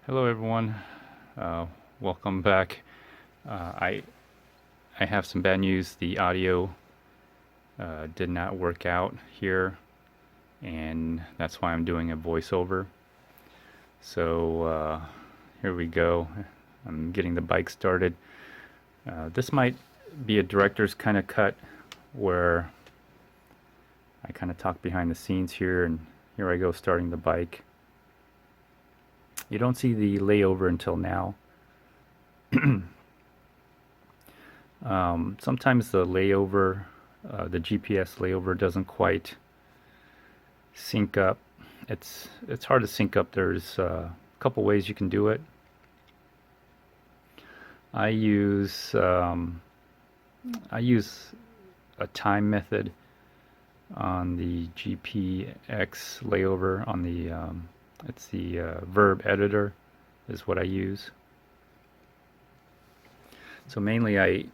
Hello everyone, welcome back. I have some bad news. The audio did not work out here, and that's why I'm doing a voiceover. So here we go. I'm getting the bike started. This might be a director's kind of cut where I kind of talk behind the scenes here, and here I go starting the bike. You don't see the layover until now. Sometimes the layover, the GPS layover doesn't quite sync up. It's hard to sync up. There's a couple ways you can do it. I use a time method on the GPX layover on the it's the verb editor is what I use. So mainly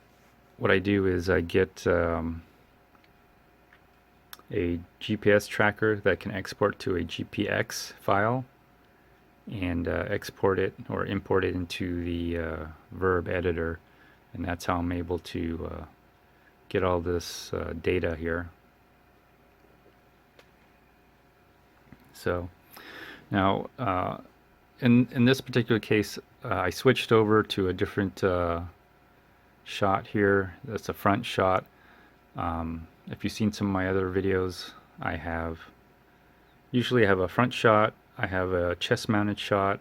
what I do is I get a GPS tracker that can export to a GPX file and export it or import it into the verb editor, and that's how I'm able to get all this data here. So now in this particular case I switched over to a different shot here. That's a front shot. If you've seen some of my other videos, usually I have a front shot, I have a chest mounted shot,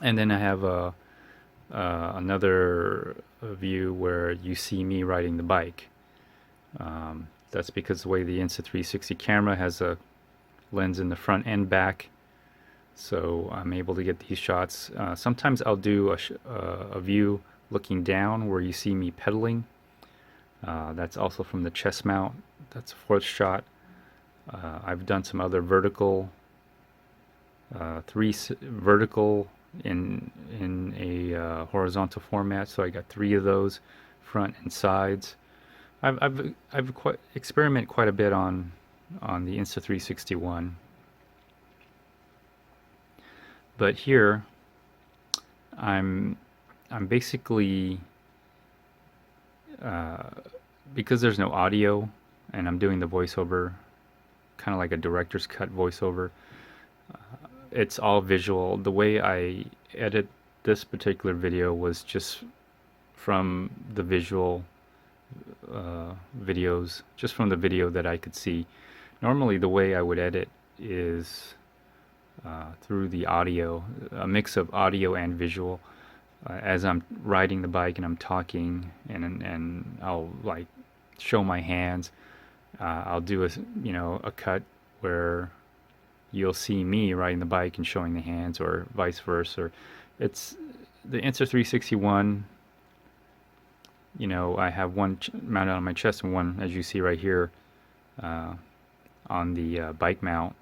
and then I have another view where you see me riding the bike. That's because the way the Insta360 camera has a lens in the front and back, so I'm able to get these shots. Sometimes I'll do a view looking down where you see me pedaling. That's also from the chest mount. That's a fourth shot. I've done some other vertical, vertical in a horizontal format, so I got 3 of those, front and sides. I've experimented quite a bit on the Insta360 one, but here I'm basically because there's no audio and I'm doing the voiceover kind of like a director's cut voiceover, it's all visual. The way I edit this particular video was just from the visual videos, just from the video that I could see. Normally the way I would edit is through the audio, a mix of audio and visual. As I'm riding the bike and I'm talking and I'll like show my hands, I'll do a cut where you'll see me riding the bike and showing the hands, or vice versa. It's the Insta360 one. I have one mounted on my chest and one, as you see right here, on the bike mount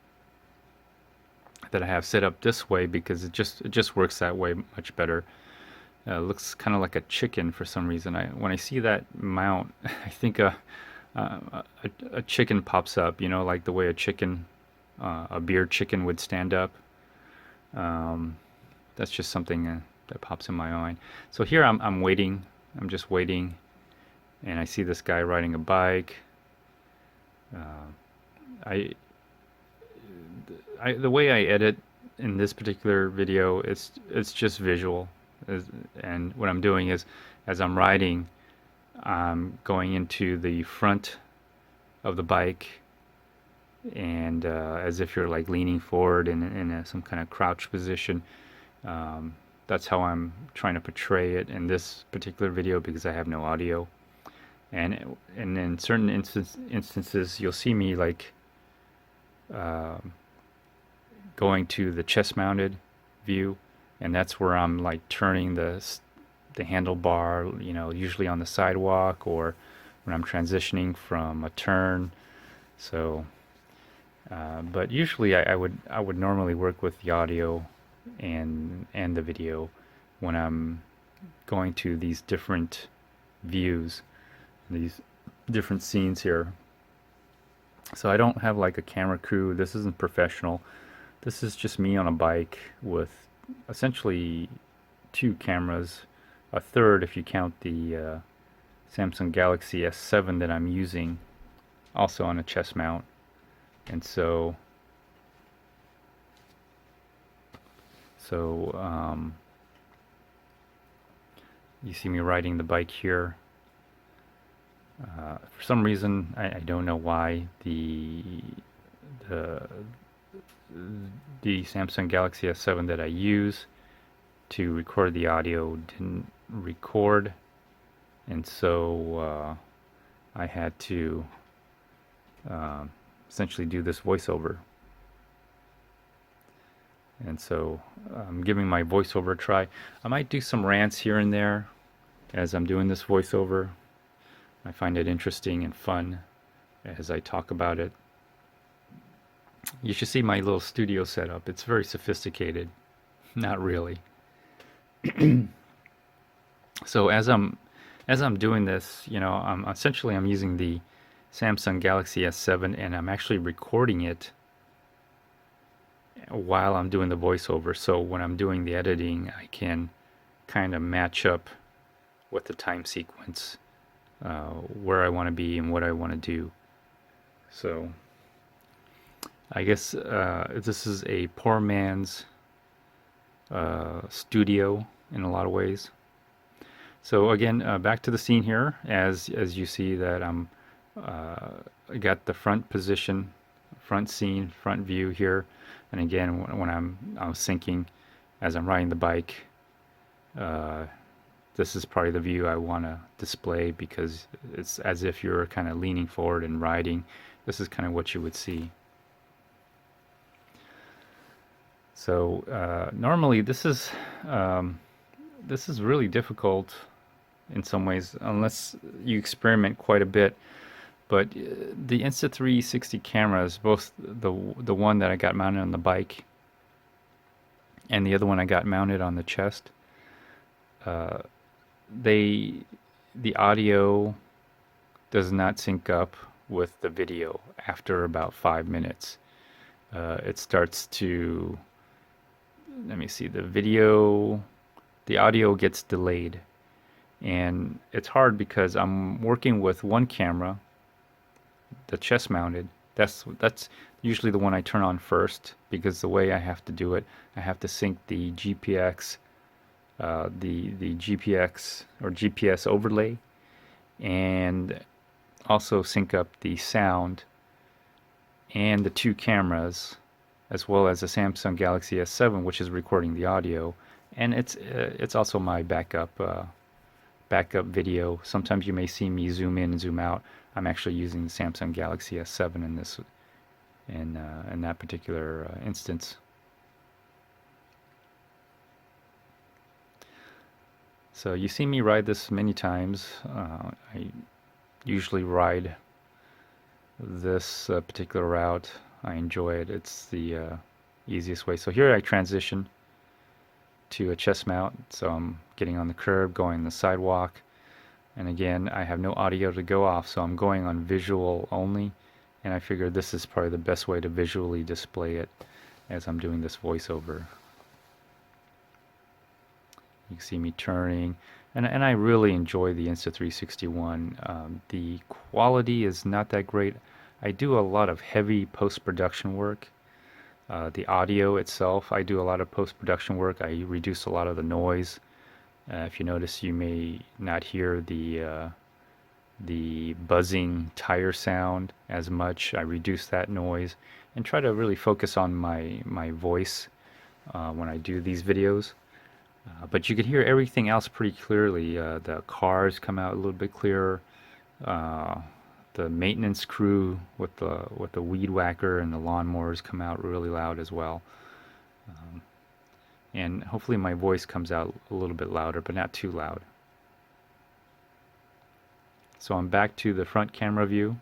that I have set up this way because it just works that way much better. Looks kind of like a chicken for some reason. When I see that mount, I think a chicken pops up. Like the way a beard chicken would stand up. That's just something that pops in my mind. So here I'm waiting. I'm just waiting, and I see this guy riding a bike. The way I edit in this particular video, it's just visual. And what I'm doing is, as I'm riding, I'm going into the front of the bike, and as if you're like leaning forward in some kind of crouch position. That's how I'm trying to portray it in this particular video because I have no audio. And in certain instances, you'll see me like going to the chest-mounted view, and that's where I'm like turning the handlebar, usually on the sidewalk or when I'm transitioning from a turn. So, but usually I would normally work with the audio and the video when I'm going to these different views, these different scenes here. So I don't have like a camera crew. This isn't professional. This is just me on a bike with essentially two cameras, a third if you count the Samsung Galaxy S7 that I'm using, also on a chest mount. And so you see me riding the bike here. For some reason, I don't know why the the Samsung Galaxy S7 that I use to record the audio didn't record, and so I had to essentially do this voiceover. And so I'm giving my voiceover a try. I might do some rants here and there as I'm doing this voiceover. I find it interesting and fun as I talk about it. You should see my little studio setup. It's very sophisticated. Not really. So as I'm doing this, I'm using the Samsung Galaxy S7, and I'm actually recording it while I'm doing the voiceover. So when I'm doing the editing, I can kind of match up with the time sequence, where I want to be and what I want to do. So I guess this is a poor man's studio in a lot of ways. So again, back to the scene here, as you see that I got the front position, front scene, front view here, and again when I'm syncing as I'm riding the bike, this is probably the view I want to display because it's as if you're kind of leaning forward and riding. This is kind of what you would see. So normally this is really difficult in some ways unless you experiment quite a bit. But the Insta360 cameras, both the one that I got mounted on the bike and the other one I got mounted on the chest, the audio does not sync up with the video after about 5 minutes. It starts to, let me see, the audio gets delayed, and it's hard because I'm working with one camera, the chest mounted. That's usually the one I turn on first, because the way I have to do it, I have to sync the GPX, the GPX or GPS overlay, and also sync up the sound and the two cameras, as well as the Samsung Galaxy S7, which is recording the audio, and it's also my backup video. Sometimes you may see me zoom in and zoom out. I'm actually using the Samsung Galaxy S7 in that particular instance. So you see me ride this many times. I usually ride this particular route. I enjoy it. It's the easiest way. So here I transition to a chest mount. So I'm getting on the curb, going on the sidewalk. And again, I have no audio to go off, so I'm going on visual only. And I figured this is probably the best way to visually display it as I'm doing this voiceover. You can see me turning, and I really enjoy the Insta360 one. The quality is not that great. I do a lot of heavy post-production work. The audio itself, I do a lot of post-production work. I reduce a lot of the noise. If you notice, you may not hear the buzzing tire sound as much. I reduce that noise and try to really focus on my voice when I do these videos. But you can hear everything else pretty clearly. The cars come out a little bit clearer. The maintenance crew with the weed whacker and the lawnmowers come out really loud as well. And hopefully my voice comes out a little bit louder, but not too loud. So I'm back to the front camera view.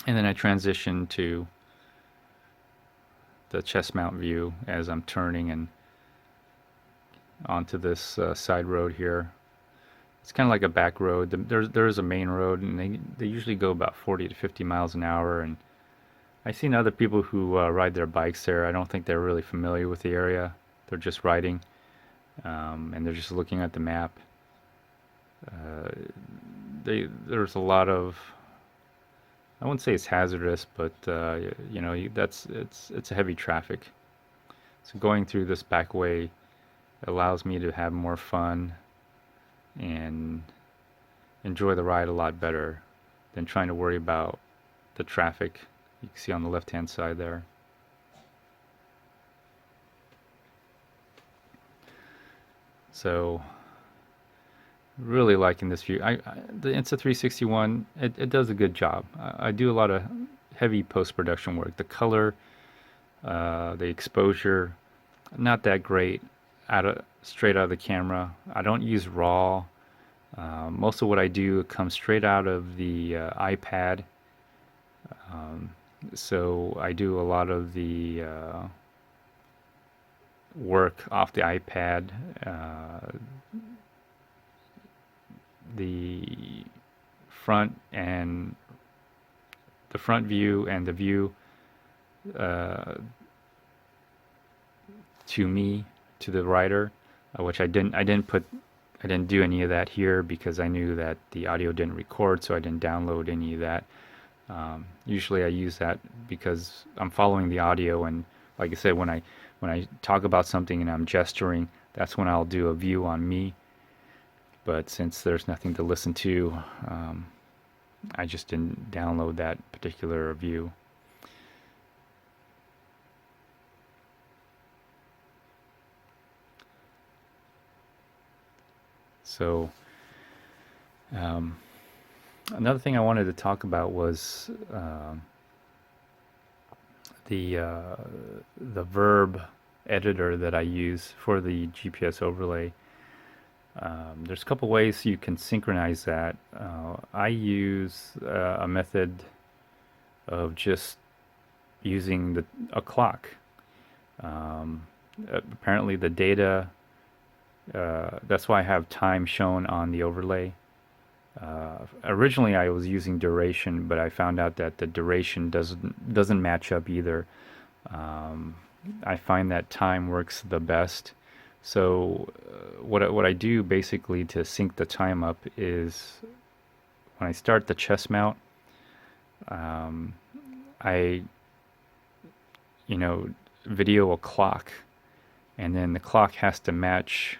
And then I transition to the chest mount view as I'm turning and onto this side road here. It's kind of like a back road. There's a main road, and they usually go about 40 to 50 miles an hour. And I've seen other people who ride their bikes there. I don't think they're really familiar with the area. They're just riding, and they're just looking at the map. Uh, there's a lot of, I wouldn't say it's hazardous, but you know, it's a heavy traffic. So going through this back way allows me to have more fun and enjoy the ride a lot better than trying to worry about the traffic you can see on the left hand side there. So really liking this view. The Insta360 it does a good job. I do a lot of heavy post-production work. The color, the exposure, not that great straight out of the camera. I don't use RAW. Most of what I do comes straight out of the iPad. So I do a lot of the work off the iPad. The front and the front view and the view uh, to me, to the rider, which I didn't do any of that here because I knew that the audio didn't record, so I didn't download any of that. Usually I use that because I'm following the audio, and like I said, when I talk about something and I'm gesturing, that's when I'll do a view on me. But since there's nothing to listen to, I just didn't download that particular view. So another thing I wanted to talk about was the verb editor that I use for the GPS overlay. There's a couple ways you can synchronize that. I use a method of just using a clock. Apparently the data, that's why I have time shown on the overlay. Originally I was using duration, but I found out that the duration doesn't match up either. I find that time works the best. So what I do basically to sync the time up is when I start the chest mount, I video a clock, and then the clock has to match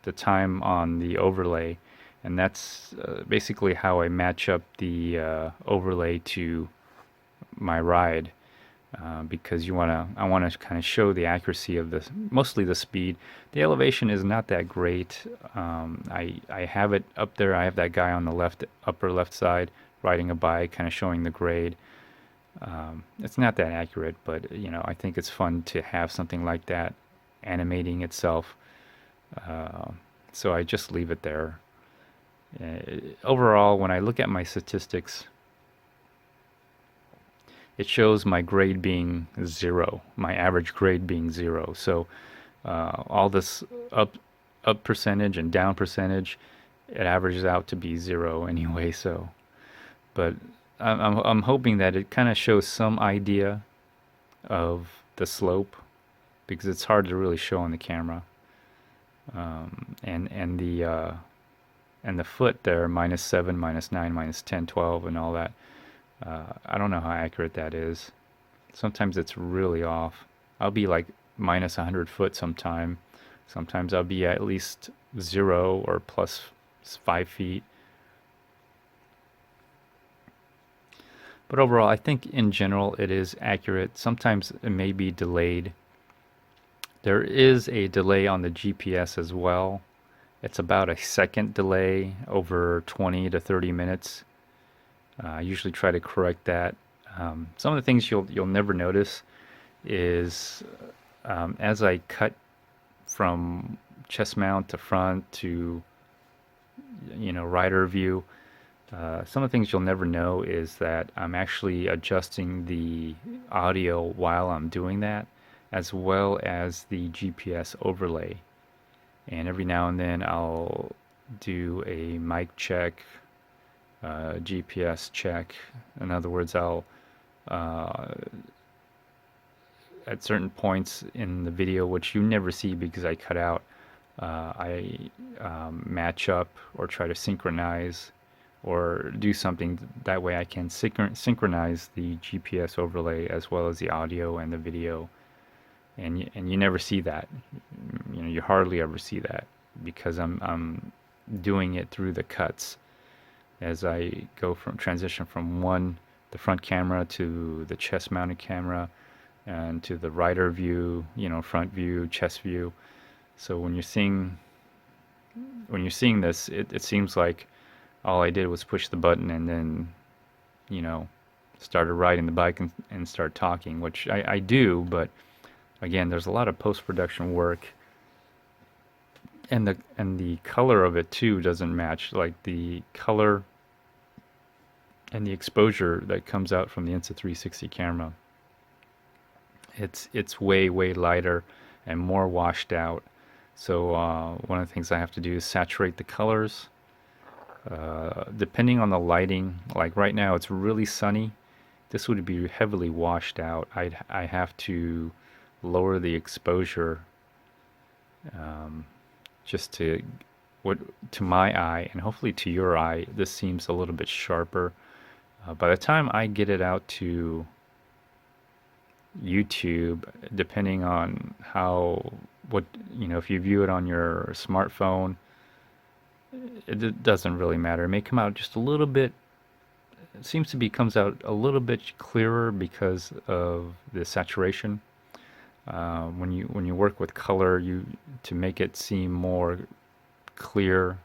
the time on the overlay, and that's basically how I match up the overlay to my ride. Because I want to kind of show the accuracy of this, mostly the speed. The elevation is not that great. I have it up there. I have that guy on the upper left side riding a bike, kind of showing the grade. It's not that accurate, but I think it's fun to have something like that animating itself. So I just leave it there. Overall, when I look at my statistics, it shows my grade being 0, my average grade being 0. So all this up percentage and down percentage, it averages out to be 0 anyway. So, but I'm hoping that it kind of shows some idea of the slope, because it's hard to really show on the camera. And the foot there, -7, -9, -10, 12, and all that. I don't know how accurate that is. Sometimes it's really off. I'll be like minus 100 foot sometime. Sometimes I'll be at least 0 or plus 5 feet. But overall, I think in general it is accurate. Sometimes it may be delayed. There is a delay on the GPS as well. It's about a second delay over 20 to 30 minutes. I usually try to correct that. Some of the things you'll never notice is as I cut from chest mount to front to rider view, some of the things you'll never know is that I'm actually adjusting the audio while I'm doing that, as well as the GPS overlay. And every now and then I'll do a mic check, GPS check. In other words, I'll uh, at certain points in the video, which you never see because I cut out, I match up or try to synchronize or do something that way I can synchronize the GPS overlay as well as the audio and the video. And you never see that. You know, you hardly ever see that because I'm doing it through the cuts as I go from transition from the front camera to the chest mounted camera and to the rider view, you know, front view, chest view. So when you're seeing this, it seems like all I did was push the button and then, you know, started riding the bike and start talking, which I do, but again, there's a lot of post-production work, and the color of it too doesn't match. Like the color and the exposure that comes out from the Insta360 camera, it's way lighter and more washed out. So one of the things I have to do is saturate the colors. Depending on the lighting, like right now it's really sunny. This would be heavily washed out. I have to lower the exposure just to my eye, and hopefully to your eye this seems a little bit sharper. By the time I get it out to YouTube, depending on what you know, if you view it on your smartphone, it doesn't really matter. It may come out just a little bit. It seems to be comes out a little bit clearer because of the saturation. When you work with color, to make it seem more clear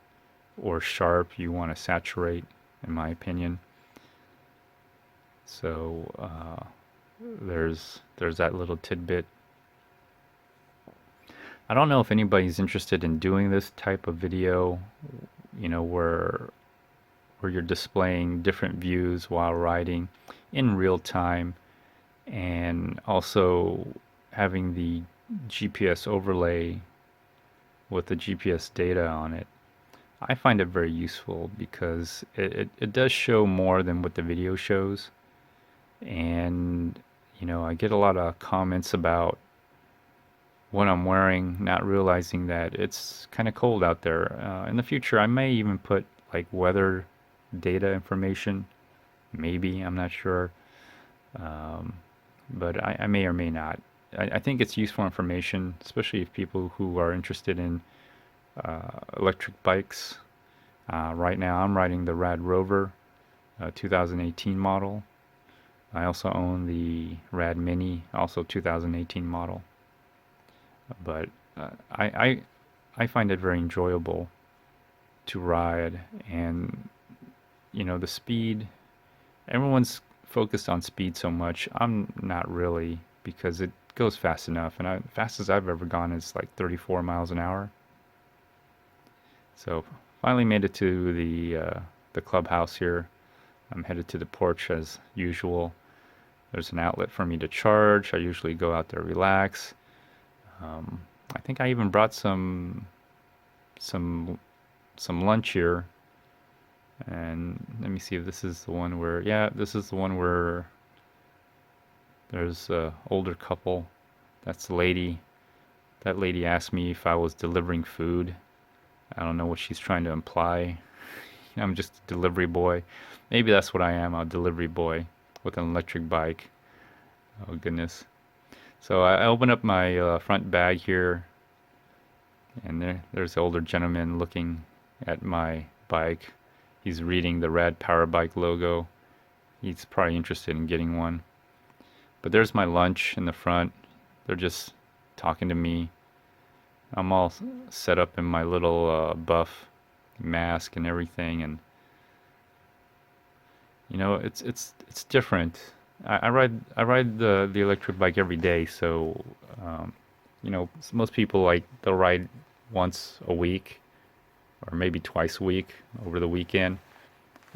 or sharp, you want to saturate, in my opinion. So there's that little tidbit. I don't know if anybody's interested in doing this type of video, you know, where you're displaying different views while riding in real time, and also having the GPS overlay with the GPS data on it. I find it very useful because it does show more than what the video shows. And, you know, I get a lot of comments about what I'm wearing, not realizing that it's kind of cold out there. In the future, I may even put like weather data information. Maybe, I'm not sure. But I may or may not. I think it's useful information, especially if people who are interested in electric bikes. Right now, I'm riding the Radrover 2018 model. I also own the Rad Mini, also 2018 model. But I find it very enjoyable to ride, and you know, the speed. Everyone's focused on speed so much. I'm not really, because it goes fast enough, and fastest I've ever gone is like 34 miles an hour. So finally made it to the clubhouse here. I'm headed to the porch as usual. There's an outlet for me to charge. I usually go out there, relax. I think I even brought some lunch here. And let me see if this is the one where, yeah, this is the one where there's an older couple. That's the lady. That lady asked me if I was delivering food. I don't know what she's trying to imply. I'm just a delivery boy. Maybe that's what I am, a delivery boy with an electric bike. Oh goodness. So I open up my front bag here, and there's the older gentleman looking at my bike. He's reading the Rad Power Bike logo. He's probably interested in getting one. But there's my lunch in the front. They're just talking to me. I'm all set up in my little buff mask and everything, and you know, it's different. I ride the electric bike every day, so you know, most people they'll ride once a week or maybe twice a week over the weekend,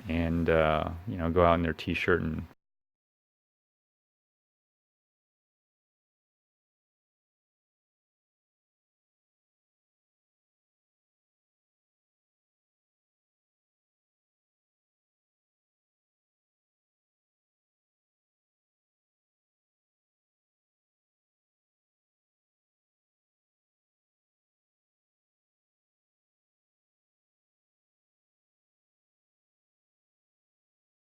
and you know, go out in their t-shirt and